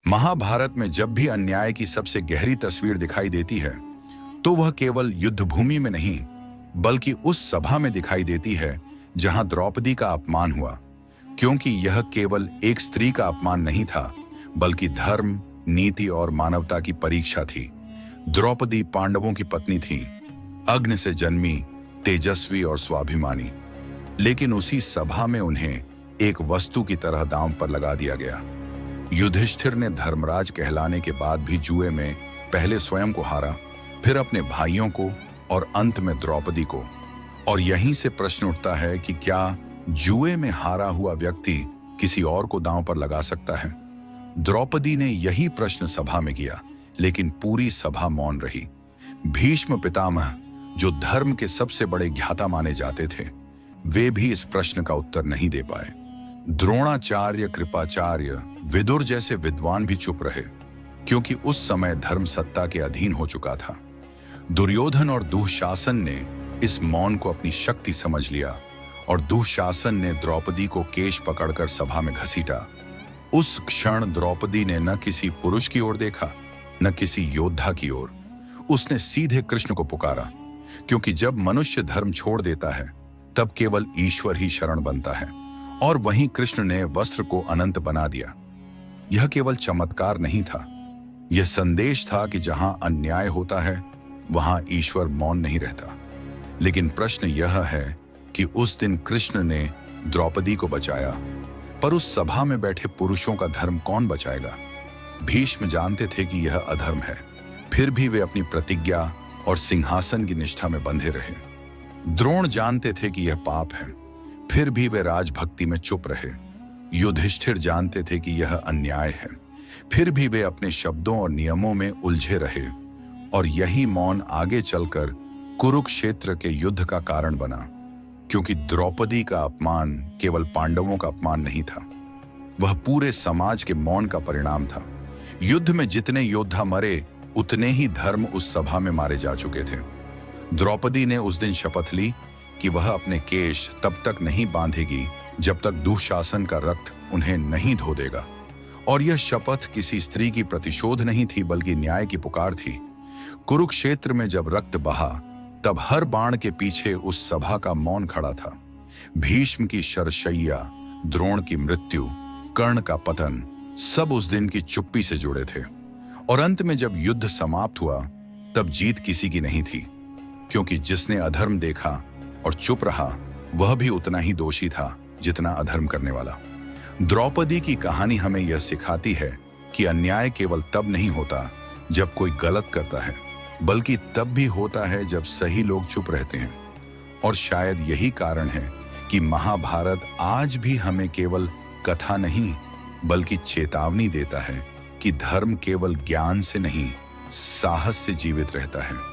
महाभारत में जब भी अन्याय की सबसे गहरी तस्वीर दिखाई देती है तो वह केवल युद्ध भूमि में नहीं बल्कि उस सभा में दिखाई देती है जहां द्रौपदी का अपमान हुआ, क्योंकि यह केवल एक स्त्री का अपमान नहीं था बल्कि धर्म, नीति और मानवता की परीक्षा थी। द्रौपदी पांडवों की पत्नी थी, अग्नि से जन्मी, तेजस्वी और स्वाभिमानी, लेकिन उसी सभा में उन्हें एक वस्तु की तरह दांव पर लगा दिया गया। युधिष्ठिर ने धर्मराज कहलाने के बाद भी जुए में पहले स्वयं को हारा, फिर अपने भाइयों को और अंत में द्रौपदी को। और यहीं से प्रश्न उठता है कि क्या जुए में हारा हुआ व्यक्ति किसी और को दांव पर लगा सकता है? द्रौपदी ने यही प्रश्न सभा में किया, लेकिन पूरी सभा मौन रही। भीष्म पितामह, जो धर्म के सबसे बड़े ज्ञाता माने जाते थे, वे भी इस प्रश्न का उत्तर नहीं दे पाए। द्रोणाचार्य, कृपाचार्य, विदुर जैसे विद्वान भी चुप रहे, क्योंकि उस समय धर्म सत्ता के अधीन हो चुका था। दुर्योधन और दुःशासन ने इस मौन को अपनी शक्ति समझ लिया और दुःशासन ने द्रौपदी को केश पकड़कर सभा में घसीटा। उस क्षण द्रौपदी ने न किसी पुरुष की ओर देखा, न किसी योद्धा की ओर। उसने सीधे कृष्ण को पुकारा, क्योंकि जब मनुष्य धर्म छोड़ देता है तब केवल ईश्वर ही शरण बनता है। और वहीं कृष्ण ने वस्त्र को अनंत बना दिया। यह केवल चमत्कार नहीं था, यह संदेश था कि जहां अन्याय होता है वहां ईश्वर मौन नहीं रहता। लेकिन प्रश्न यह है कि उस दिन कृष्ण ने द्रौपदी को बचाया, पर उस सभा में बैठे पुरुषों का धर्म कौन बचाएगा? भीष्म जानते थे कि यह अधर्म है, फिर भी वे अपनी प्रतिज्ञा और सिंहासन की निष्ठा में बंधे रहे। द्रोण जानते थे कि यह पाप है, फिर भी वे राजभक्ति में चुप रहे। युधिष्ठिर जानते थे कि यह अन्याय है, फिर भी वे अपने शब्दों और नियमों में उलझे रहे। और यही मौन आगे चलकर कुरुक्षेत्र के युद्ध का कारण बना, क्योंकि द्रौपदी का अपमान केवल पांडवों का अपमान नहीं था, वह पूरे समाज के मौन का परिणाम था। युद्ध में जितने योद्धा मरे उतने ही धर्म उस सभा में मारे जा चुके थे। द्रौपदी ने उस दिन शपथ ली कि वह अपने केश तब तक नहीं बांधेगी जब तक दुःशासन का रक्त उन्हें नहीं धो देगा। और यह शपथ किसी स्त्री की प्रतिशोध नहीं थी बल्कि न्याय की पुकार थी। कुरुक्षेत्र में जब रक्त बहा तब हर बाण के पीछे उस सभा का मौन खड़ा था। भीष्म की शरशैया, द्रोण की मृत्यु, कर्ण का पतन, सब उस दिन की चुप्पी से जुड़े थे। और अंत में जब युद्ध समाप्त हुआ तब जीत किसी की नहीं थी, क्योंकि जिसने अधर्म देखा और चुप रहा वह भी उतना ही दोषी था जितना अधर्म करने वाला। द्रौपदी की कहानी हमें यह सिखाती है कि अन्याय केवल तब नहीं होता जब कोई गलत करता है, बल्कि तब भी होता है जब सही लोग चुप रहते हैं। और शायद यही कारण है कि महाभारत आज भी हमें केवल कथा नहीं बल्कि चेतावनी देता है कि धर्म केवल ज्ञान से नहीं, साहस से जीवित रहता है।